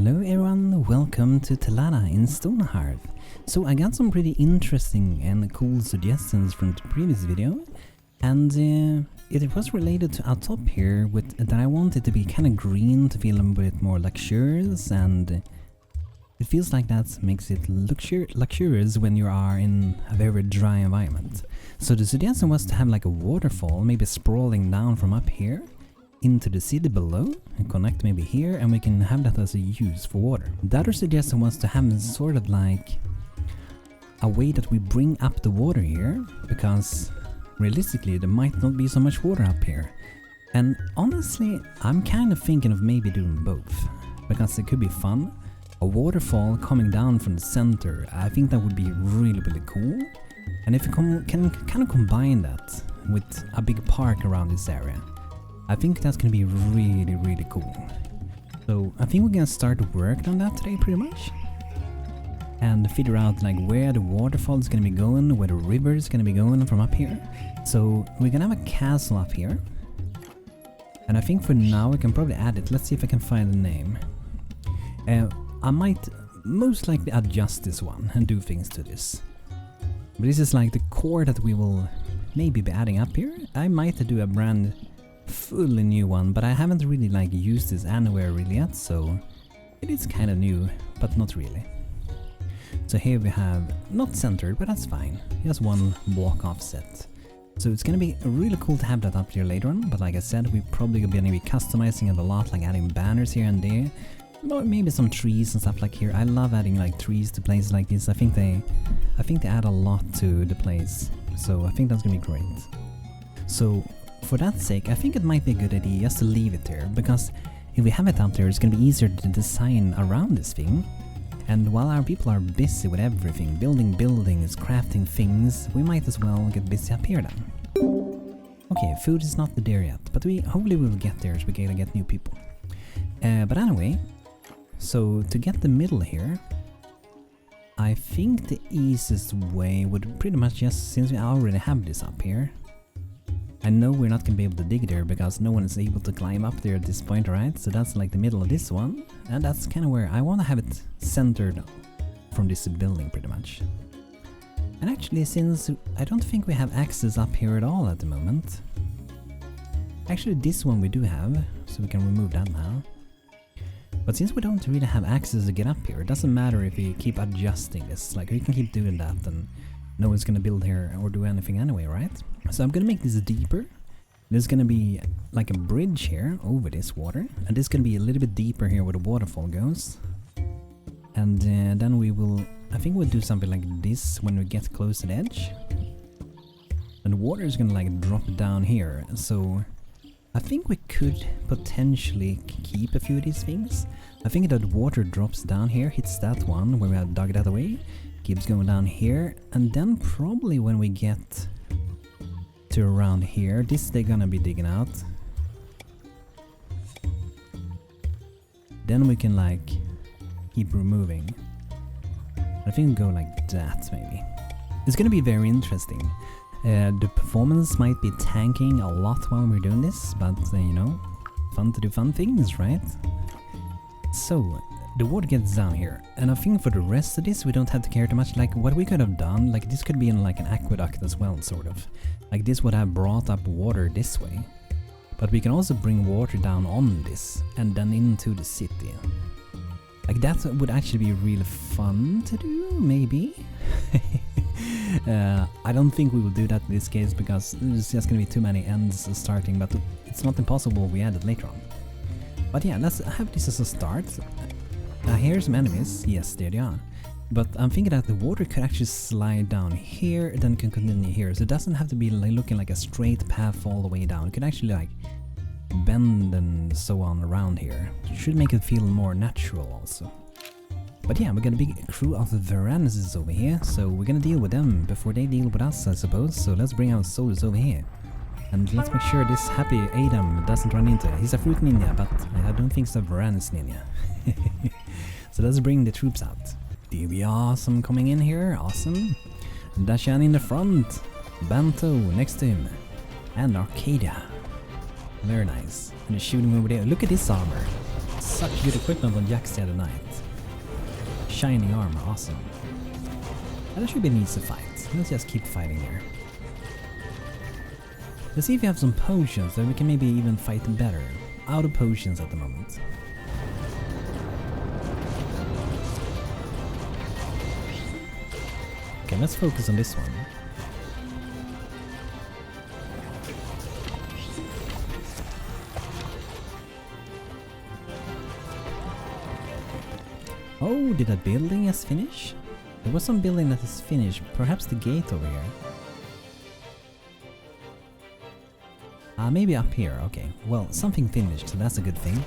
Hello everyone, welcome to Telada in Stonehearth. So I got some pretty interesting and cool suggestions from the previous video, and it was related to our top here with that I wanted to be kind of green to feel a bit more luxurious, and it feels like that makes it luxurious when you are in a very dry environment. So the suggestion was to have like a waterfall, maybe sprawling down from up here into the city below and connect maybe here, and we can have that as a use for water. The other suggestion was to have sort of like a way that we bring up the water here, because realistically there might not be so much water up here. And honestly, I'm kind of thinking of maybe doing both, because it could be fun. A waterfall coming down from the center, I think that would be really cool. And if you can kind of combine that with a big park around this area, I think that's gonna be really cool. So I think we're gonna start work on that today pretty much, and figure out like where the waterfall is gonna be going, where the river is gonna be going from up here. So we're gonna have a castle up here, and I think for now we can probably add it. Let's see if I can find the name. I might most likely adjust this one and do things to this, but this is like the core that we will maybe be adding up here. I might do a brand fully new one, but I haven't really like used this anywhere really yet, so it is kind of new, but not really. So here we have not centered, but that's fine, just one block offset. So it's gonna be really cool to have that up here later on, but like I said, we're probably gonna be customizing it a lot, like adding banners here and there, maybe some trees and stuff like here. I love adding like trees to places like this. I think they add a lot to the place, so I think that's gonna be great. So for that sake, I think it might be a good idea just to leave it there, because if we have it out there, it's gonna be easier to design around this thing. And while our people are busy with everything, building buildings, crafting things, we might as well get busy up here then. Okay, food is not there yet, but hopefully we will get there as we get new people. But anyway, so to get the middle here, I think the easiest way would pretty much just, since we already have this up here, I know we're not gonna be able to dig there because no one is able to climb up there at this point, right? So that's like the middle of this one, and that's kind of where I want to have it centered from this building pretty much. And actually, since I don't think we have access up here at all at the moment, actually this one we do have, so we can remove that now. But since we don't really have access to get up here, it doesn't matter if we keep adjusting this, like we can keep doing that and no one's gonna build here or do anything anyway, right? So I'm gonna make this deeper. There's gonna be like a bridge here over this water, and this is gonna be a little bit deeper here where the waterfall goes. And then we will, I think we'll do something like this when we get close to the edge. And the water is gonna like drop down here, so I think we could potentially keep a few of these things. I think that water drops down here, hits that one where we have dug that away, keeps going down here, and then probably when we get to around here, this they're gonna be digging out. Then we can like keep removing. I think go like that maybe. It's gonna be very interesting. The performance might be tanking a lot while we're doing this, but you know, fun to do fun things, right? So the water gets down here, and I think for the rest of this we don't have to care too much. Like what we could have done, like this could be in like an aqueduct as well, sort of. Like this would have brought up water this way, but we can also bring water down on this and then into the city. Like that would actually be really fun to do, maybe. I don't think we will do that in this case because there's just gonna be too many ends starting, but it's not impossible we add it later on. But yeah, let's have this as a start. Here's some enemies. Yes, there they are. But I'm thinking that the water could actually slide down here, then can continue here. So it doesn't have to be like looking like a straight path all the way down. It could actually like bend and so on around here. It should make it feel more natural also. But yeah, we got a big crew of Varanus over here, so we're gonna deal with them before they deal with us, I suppose. So let's bring our soldiers over here. And let's make sure this happy Adam doesn't run into it. He's a fruit ninja, but I don't think it's a Varanus ninja. So let's bring the troops out. DB awesome coming in here, awesome. Dashan in the front, BANTO next to him, and Arcadia. Very nice. And he's shooting over there. Look at this armor. such good equipment on Jack's the other night. Shining armor, awesome. That should be an easy fight. Let's just keep fighting there. Let's see if we have some potions, then we can maybe even fight better. Out of potions at the moment. Okay, let's focus on this one. Oh, did that building just finish? There was some building that is finished, perhaps the gate over here. Maybe up here, okay. Well, something finished, so that's a good thing.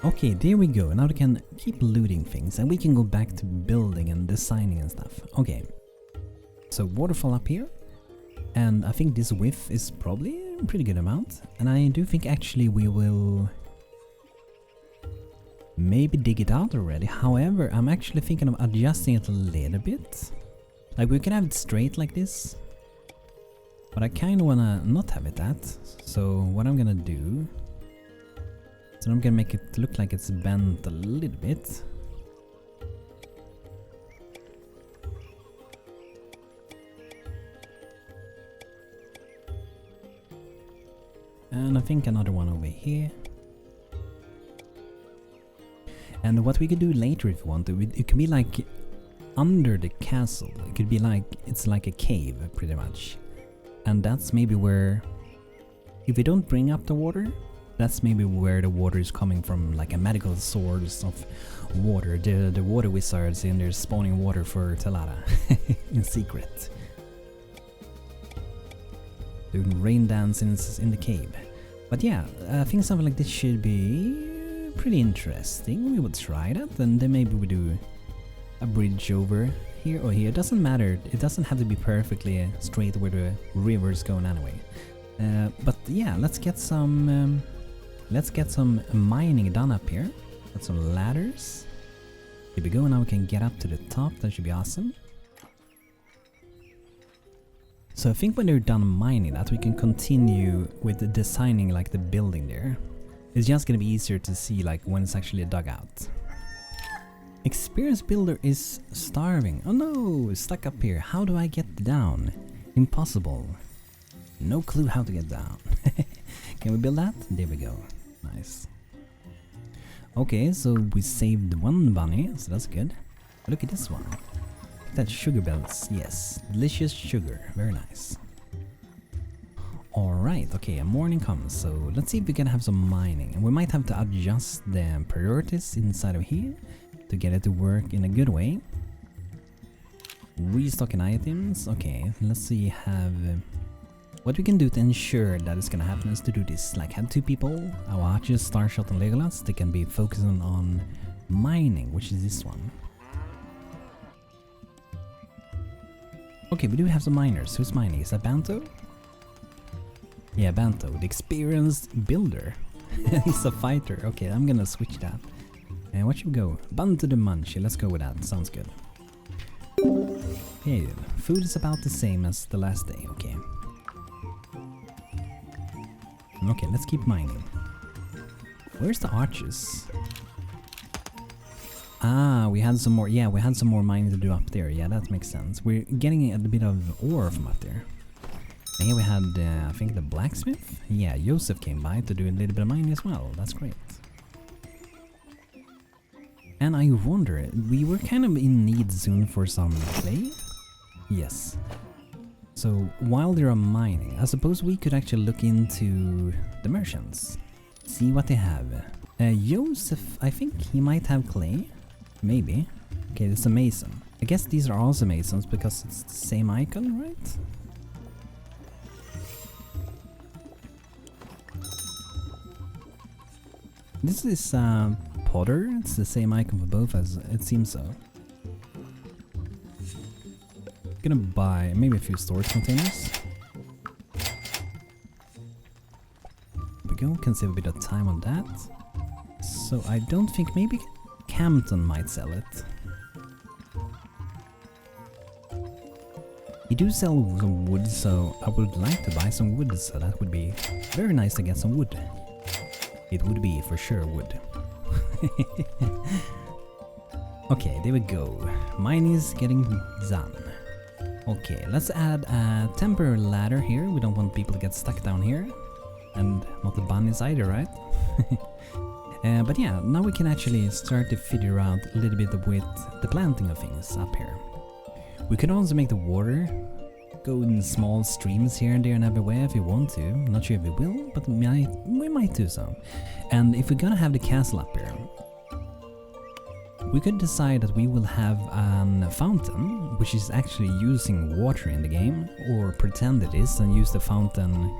Okay, there we go. Now we can keep looting things and we can go back to building and designing and stuff. Okay. So waterfall up here. And I think this width is probably a pretty good amount. And I do think actually we will maybe dig it out already. However, I'm actually thinking of adjusting it a little bit. Like we can have it straight like this. But I kind of want to not have it that. So what I'm gonna do... So I'm gonna make it look like it's bent a little bit. And I think another one over here. And what we could do later if we want to, it could be like under the castle. It could be like, it's like a cave pretty much. And that's maybe where, if we don't bring up the water, that's maybe where the water is coming from, like a magical source of water. The water wizards in there spawning water for Telada in secret. Doing rain dances in the cave. But yeah, I think something like this should be pretty interesting. We would try that, and then maybe we do a bridge over here or here. It doesn't matter. It doesn't have to be perfectly straight where the river's going anyway. But yeah, let's get some mining done up here. Got some ladders. Here we go. Now we can get up to the top. That should be awesome. So I think when they're done mining that, we can continue with the designing like the building there. It's just gonna be easier to see like when it's actually dug out. Experience builder is starving. Oh no, stuck up here. How do I get down? Impossible. No clue how to get down. Can we build that? There we go. Nice. Okay, so we saved one bunny, so that's good. Look at this one. That sugar bells, yes. Delicious sugar, very nice. Alright, okay, a morning comes, so let's see if we can have some mining. And we might have to adjust the priorities inside of here to get it to work in a good way. Restocking items, okay, let's see, what we can do to ensure that it's gonna happen is to do this, like have two people, our archers, Starshot and Legolas, they can be focusing on mining, which is this one. Okay, we do have some miners. Who's mining? Is that BANTO? Yeah, BANTO, the experienced builder. He's a fighter. Okay, I'm gonna switch that. And what should we go? Bun to the munchie. Let's go with that. Sounds good. Okay, food is about the same as the last day. Okay. Okay, let's keep mining. Where's the archers? Ah, we had some more. Yeah, we had some more mining to do up there. Yeah, that makes sense. We're getting a bit of ore from up there. And here we had, I think, the blacksmith. Yeah, Joseph came by to do a little bit of mining as well. That's great. And I wonder, we were kind of in need soon for some clay. Yes. So while they're mining, I suppose we could actually look into the merchants. See what they have. Joseph, I think he might have clay. Maybe. Okay, it's a mason. I guess these are also masons because it's the same icon, right? This is Potter. It's the same icon for both, as it seems so. Gonna buy maybe a few storage containers. There we go. Can save a bit of time on that. So I don't think, maybe Campton might sell it. You do sell some wood, so I would like to buy some wood, so that would be very nice to get some wood. It would be for sure wood. Okay, there we go. Mine is getting done. Okay, let's add a temporary ladder here. We don't want people to get stuck down here. And not the bunnies either, right? But yeah, now we can actually start to figure out a little bit with the planting of things up here. We could also make the water go in small streams here and there and everywhere if we want to. I'm not sure if we will, but we might do so. And if we're gonna have the castle up here, we could decide that we will have a fountain, which is actually using water in the game, or pretend it is and use the fountain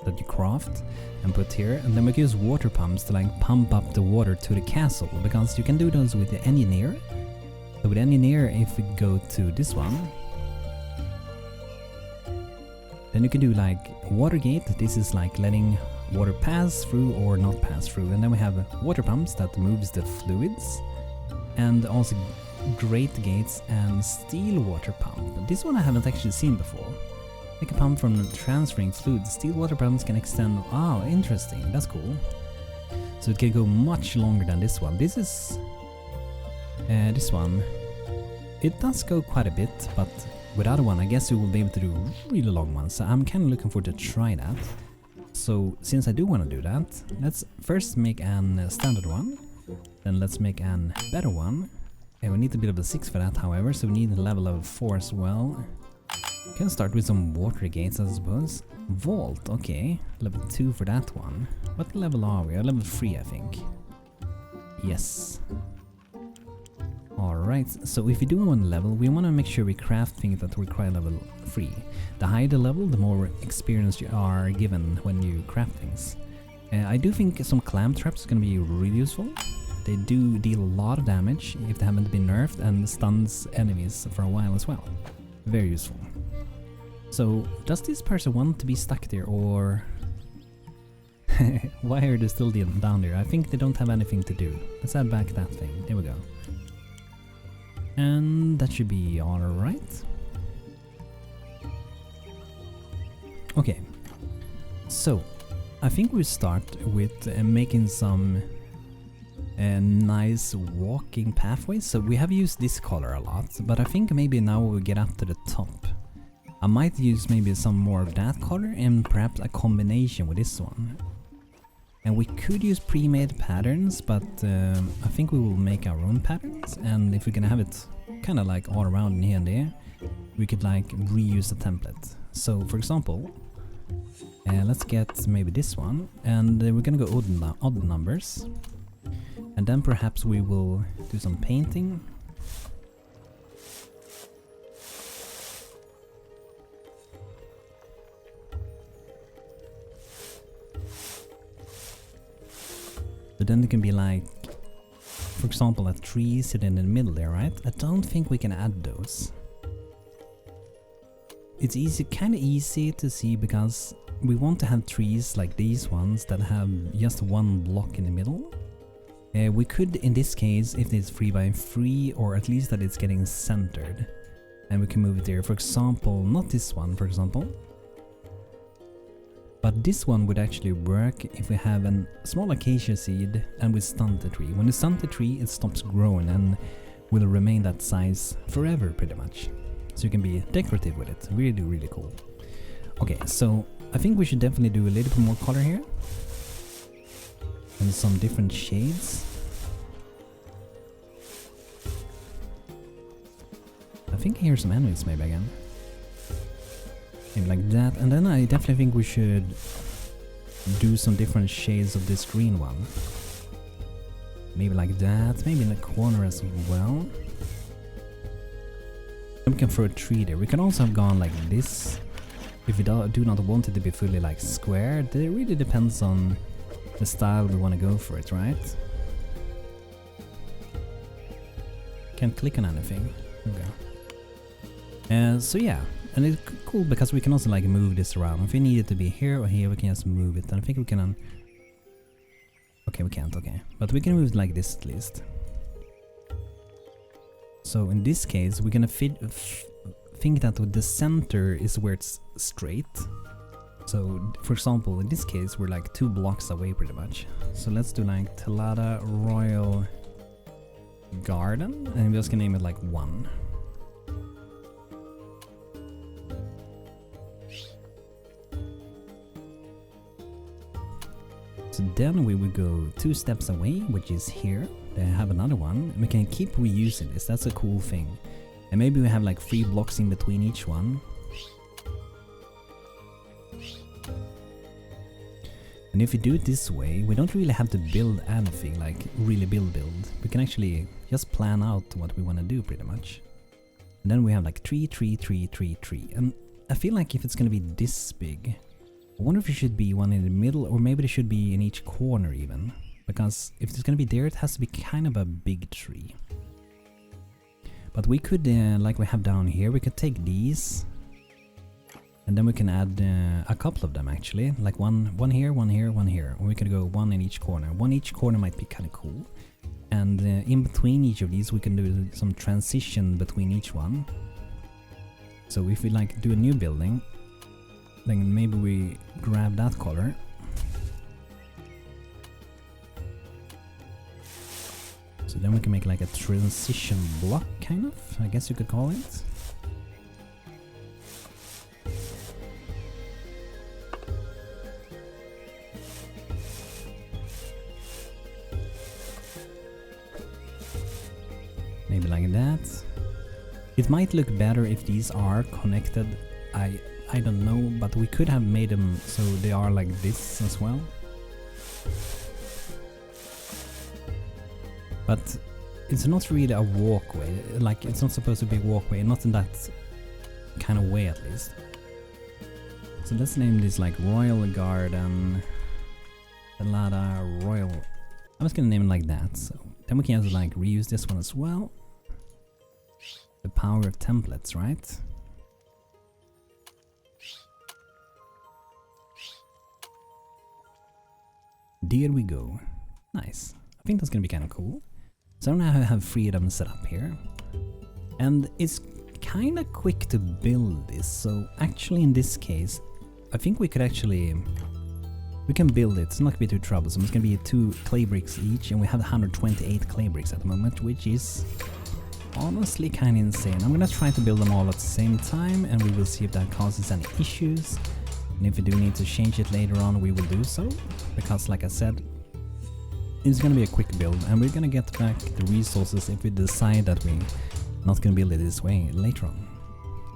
that you craft and put here, and then we can use water pumps to like pump up the water to the castle, because you can do those with the engineer. So with engineer, if we go to this one, then you can do like water gate. This is like letting water pass through or not pass through, and then we have water pumps that moves the fluids, and also grate gates and steel water pump. This one I haven't actually seen before. Like a pump from transferring fluids. Steel water pumps can extend. Oh, interesting. That's cool. So it can go much longer than this one. This is this one. It does go quite a bit, but with the other one, I guess you will be able to do really long ones. So I'm kind of looking forward to try that. So since I do want to do that, let's first make an standard one. Then let's make an better one. And we need a bit of a 6 for that, however, so we need a level of 4 as well. Can start with some water gates, I suppose. Vault, okay. Level 2 for that one. What level are we? Level 3, I think. Yes. Alright, so if we do one level, we want to make sure we craft things that require level 3. The higher the level, the more experience you are given when you craft things. I do think some clam traps is going to be really useful. They do deal a lot of damage if they haven't been nerfed, and stuns enemies for a while as well. Very useful. So, does this person want to be stuck there, or why are they still down there? I think they don't have anything to do. Let's add back that thing. There we go. And that should be alright. Okay. So, I think we start with making some nice walking pathways. So we have used this color a lot, but I think maybe now we get up to the top, I might use maybe some more of that color and perhaps a combination with this one. And we could use pre-made patterns, but I think we will make our own patterns, and if we're gonna have it kind of like all around in here and there, we could like reuse the template. So for example, let's get maybe this one, and we're gonna go odd numbers, and then perhaps we will do some painting. But then it can be like, for example, a tree sitting in the middle there, right? I don't think we can add those. It's easy, kind of easy to see, because we want to have trees like these ones that have just one block in the middle. We could, in this case, if it's 3x3, or at least that it's getting centered, and we can move it there. For example, not this one, for example. But this one would actually work if we have a small acacia seed and we stunt the tree. When you stunt the tree, it stops growing and will remain that size forever, pretty much. So you can be decorative with it. Really, really cool. Okay, so I think we should definitely do a little bit more color here. And some different shades. I think here's some enemies maybe again. Maybe like that, and then I definitely think we should do some different shades of this green one. Maybe like that, maybe in the corner as well. We can throw a tree there. We can also have gone like this, if we do not want it to be fully like square. It really depends on the style we want to go for it, right? Can't click on anything. Okay. So yeah. And it's cool because we can also like move this around. If we need it to be here or here, we can just move it. And I think we can... Okay, we can't, okay. But we can move it like this at least. So in this case, we're gonna think that the center is where it's straight. So, for example, in this case, we're like 2 blocks away pretty much. So let's do like Telada Royal Garden, and I'm just gonna name it like 1. So then we will go 2 steps away, which is here. They have another one, and we can keep reusing this. That's a cool thing. And maybe we have like 3 blocks in between each one. And if we do it this way, we don't really have to build anything, like really build. We can actually just plan out what we want to do pretty much. And then we have like 3, 3, 3, 3, 3. And I feel like if it's going to be this big, I wonder if it should be one in the middle, or maybe it should be in each corner even. Because if it's going to be there, it has to be kind of a big tree. But we could, like we have down here, we could take these. And then we can add a couple of them actually, like one here, one here, one here. Or we could go 1 in each corner. 1 each corner might be kind of cool. And in between each of these we can do some transition between each one. So if we like do a new building, then maybe we grab that color. So then we can make like a transition block kind of, I guess you could call it. Maybe like that. It might look better if these are connected. I don't know, but we could have made them so they are like this as well. But it's not really a walkway. Like it's not supposed to be a walkway, not in that kind of way at least. So let's name this like Royal Garden, Telada Royal. I'm just gonna name it like that. So then we can also like reuse this one as well. The power of templates, right? There we go. Nice. I think that's gonna be kind of cool. So now I have freedom set up here. And it's kind of quick to build this. So actually in this case, I think we could actually... We can build it. It's not gonna be too troublesome. It's gonna be 2 clay bricks each, and we have 128 clay bricks at the moment, which is honestly kind of insane. I'm gonna try to build them all at the same time, and we will see if that causes any issues. And if we do need to change it later on, we will do so. Because like I said, it's gonna be a quick build, and we're gonna get back the resources if we decide that we're not gonna build it this way later on.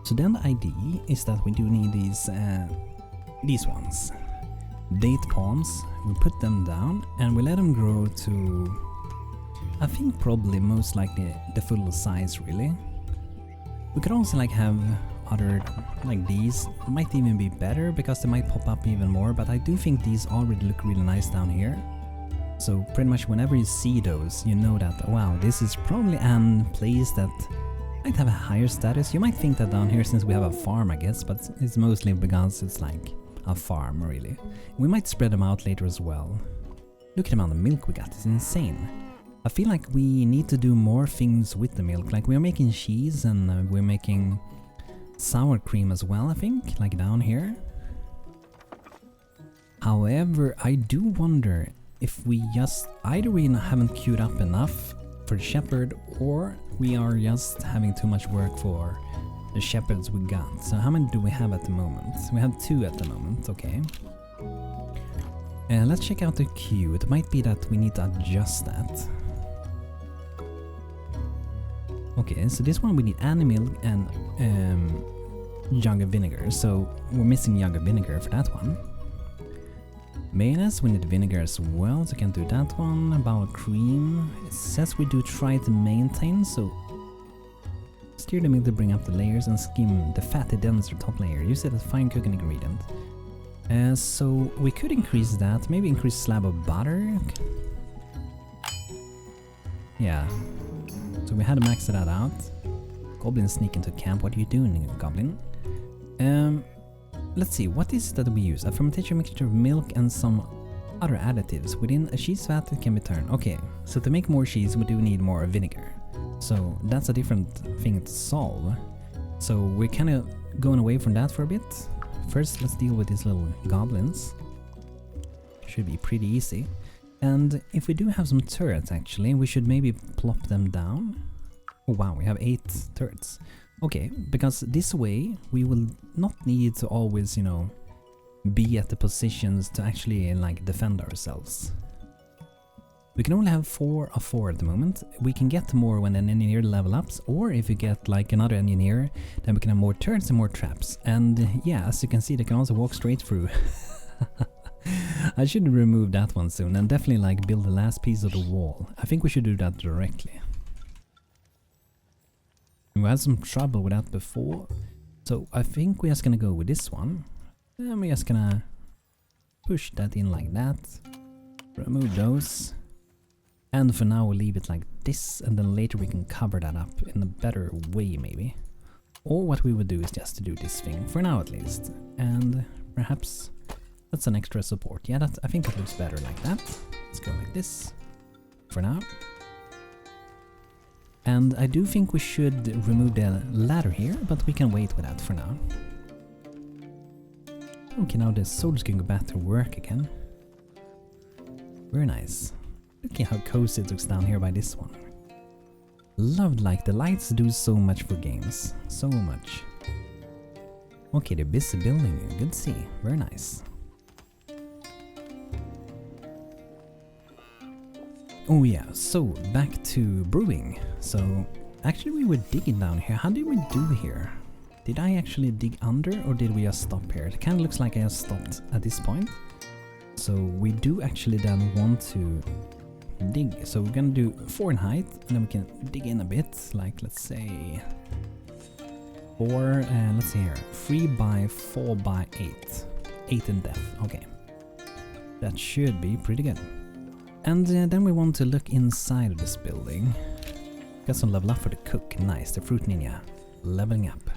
So then the idea is that we do need these ones. Date palms, we put them down and we let them grow to, I think probably most likely the full size really. We could also like have other like these, might even be better because they might pop up even more, but I do think these already look really nice down here. So pretty much whenever you see those, you know that, wow, this is probably an place that might have a higher status. You might think that down here since we have a farm I guess, but it's mostly because it's like a farm really. We might spread them out later as well. Look at the amount of milk we got, it's insane. I feel like we need to do more things with the milk, like we're making cheese and we're making sour cream as well I think, like down here. However, I do wonder if we just, either we haven't queued up enough for the shepherd, or we are just having too much work for the shepherds we got. So how many do we have at the moment? We have 2 at the moment, okay. Let's check out the queue. It might be that we need to adjust that. Okay, so this one we need animal and younger vinegar. So we're missing younger vinegar for that one. Mayonnaise, we need vinegar as well, so we can do that one. About cream, it says we do try to maintain, so stir the milk to bring up the layers and skim the fatty denser top layer. Use it as fine cooking ingredient. So we could increase that, maybe increase slab of butter. Yeah, so we had to max that out. Goblin sneak into camp, what are you doing, Goblin? Let's see, what is it that we use? A fermentation mixture of milk and some other additives. Within a cheese vat it can be turned. Okay, so to make more cheese we do need more vinegar. So that's a different thing to solve. So we're kind of going away from that for a bit. First, let's deal with these little goblins. Should be pretty easy. And if we do have some turrets, actually, we should maybe plop them down. Oh wow, we have 8 turrets. Okay, because this way we will not need to always, you know, be at the positions to actually like defend ourselves. We can only have 4 of 4 at the moment. We can get more when an engineer level ups, or if you get like another engineer, then we can have more turrets and more traps. And yeah, as you can see, they can also walk straight through. I should remove that one soon and definitely like build the last piece of the wall. I think we should do that directly. We had some trouble with that before, so I think we're just gonna go with this one. And we're just gonna push that in like that. Remove those. And for now we'll leave it like this, and then later we can cover that up in a better way maybe. Or what we would do is just to do this thing, for now at least. And perhaps that's an extra support. Yeah, I think that looks better like that. Let's go like this for now. And I do think we should remove the ladder here, but we can wait with that for now. Okay, now the soldiers can go back to work again. Very nice. Look at how cozy it looks down here by this one. Loved, like the lights do so much for games. So much. Okay, they're busy building. Good to see. Very nice. Oh yeah, so back to brewing. So actually we were digging down here. How did we do here? Did I actually dig under, or did we just stop here? It kind of looks like I just stopped at this point. So we do actually then want to dig. So we're gonna do 4 in height, and then we can dig in a bit, like let's say 4, let's see here, 3 by 4 by 8. 8 in depth, okay. That should be pretty good. And then we want to look inside of this building. Got some level up for the cook, nice, the fruit ninja, leveling up.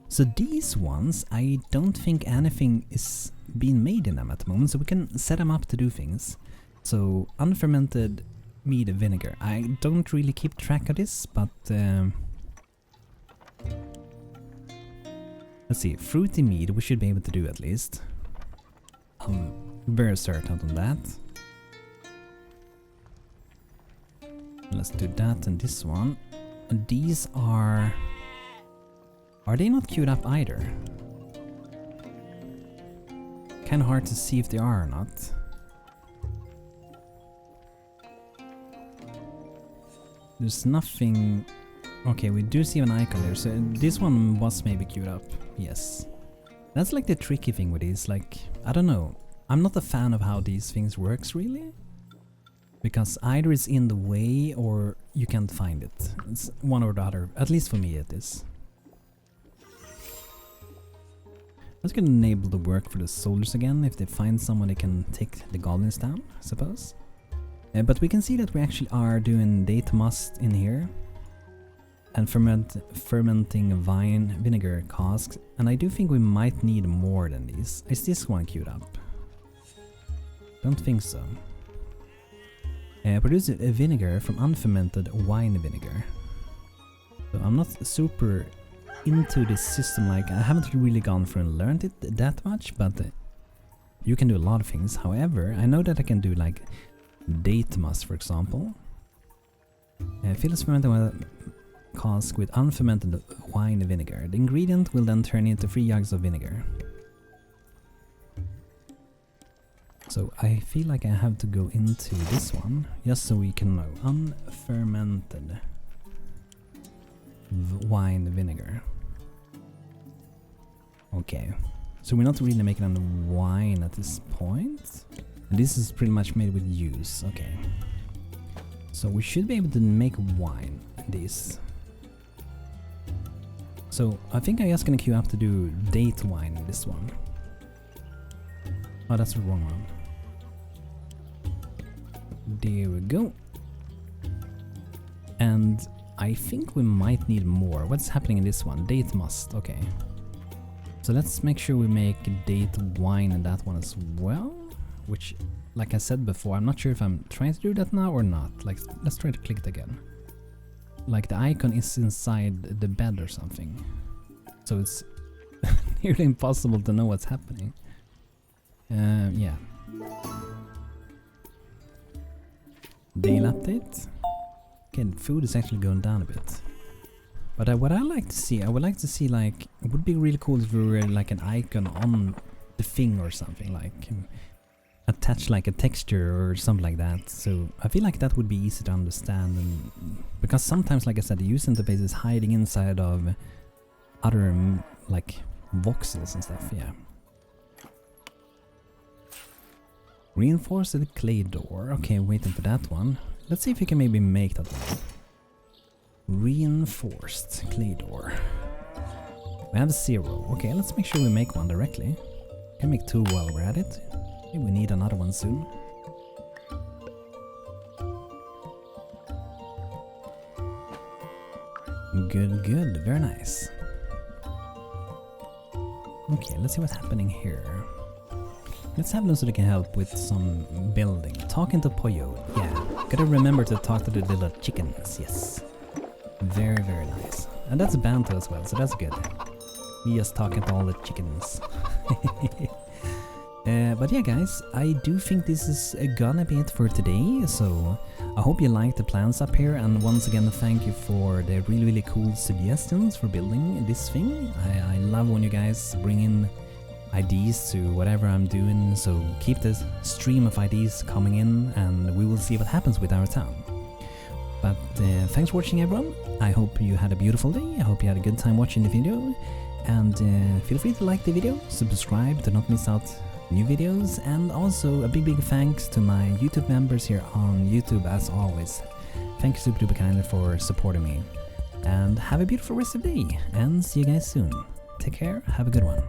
So these ones, I don't think anything is being made in them at the moment, so we can set them up to do things. So unfermented mead vinegar. I don't really keep track of this, but let's see, fruity mead we should be able to do at least. I'm very certain on that. Let's do that and this one. And these are they not queued up either? Kinda hard to see if they are or not. There's nothing. Okay, we do see an icon there, so this one was maybe queued up. Yes. That's like the tricky thing with these, like, I don't know. I'm not a fan of how these things works really. Because either it's in the way or you can't find it. It's one or the other. At least for me it is. Let's gonna enable the work for the soldiers again. If they find someone they can take the goblins down, I suppose. But we can see that we actually are doing date must in here. And fermenting vine vinegar casks. And I do think we might need more than these. Is this one queued up? Don't think so. Produce a vinegar from unfermented wine vinegar. So I'm not super into this system, like I haven't really gone through and learned it that much, but you can do a lot of things. However, I know that I can do like date must, for example. Fill a fermented cask with unfermented wine vinegar. The ingredient will then turn into 3 jugs of vinegar. So I feel like I have to go into this one, just so we can know. Unfermented wine vinegar. Okay, so we're not really making any wine at this point. And this is pretty much made with juice, okay. So we should be able to make wine in this. So I think I'm just gonna queue up to do date wine in this one. Oh, that's the wrong one. There we go. And I think we might need more. What's happening in this one? Date must, okay. So let's make sure we make date wine in that one as well. Which, like I said before, I'm not sure if I'm trying to do that now or not. Like, let's try to click it again. like the icon is inside the bed or something. So it's nearly impossible to know what's happening. Yeah. Daily update. Okay, food is actually going down a bit. But what I like to see, I would like to see like, it would be really cool if we were like an icon on the thing or something, like attach like a texture or something like that. So I feel like that would be easy to understand, and because sometimes, like I said, the user interface is hiding inside of other like voxels and stuff. Yeah. Reinforced clay door. Okay, waiting for that one. Let's see if we can maybe make that one. Reinforced clay door. We have 0. Okay, let's make sure we make one directly. Can make 2 while we're at it. Maybe we need another one soon. Good, good, very nice. Okay, let's see what's happening here. Let's have them so they can help with some building. Talking to Pollo, yeah. Gotta remember to talk to the little chickens, yes. Very, very nice. And that's BANTO as well, so that's good. Me just talking to all the chickens. But yeah, guys, I do think this is gonna be it for today. So I hope you liked the plans up here, and once again, thank you for the really, really cool suggestions for building this thing. I love when you guys bring in ideas to whatever I'm doing, so keep this stream of ideas coming in, and we will see what happens with our town. But thanks for watching, everyone. I hope you had a beautiful day. I hope you had a good time watching the video, and feel free to like the video, subscribe to not miss out new videos, and also a big thanks to my YouTube members here on YouTube as always. Thank you super duper kindly for supporting me, and have a beautiful rest of the day, and see you guys soon. Take care, have a good one.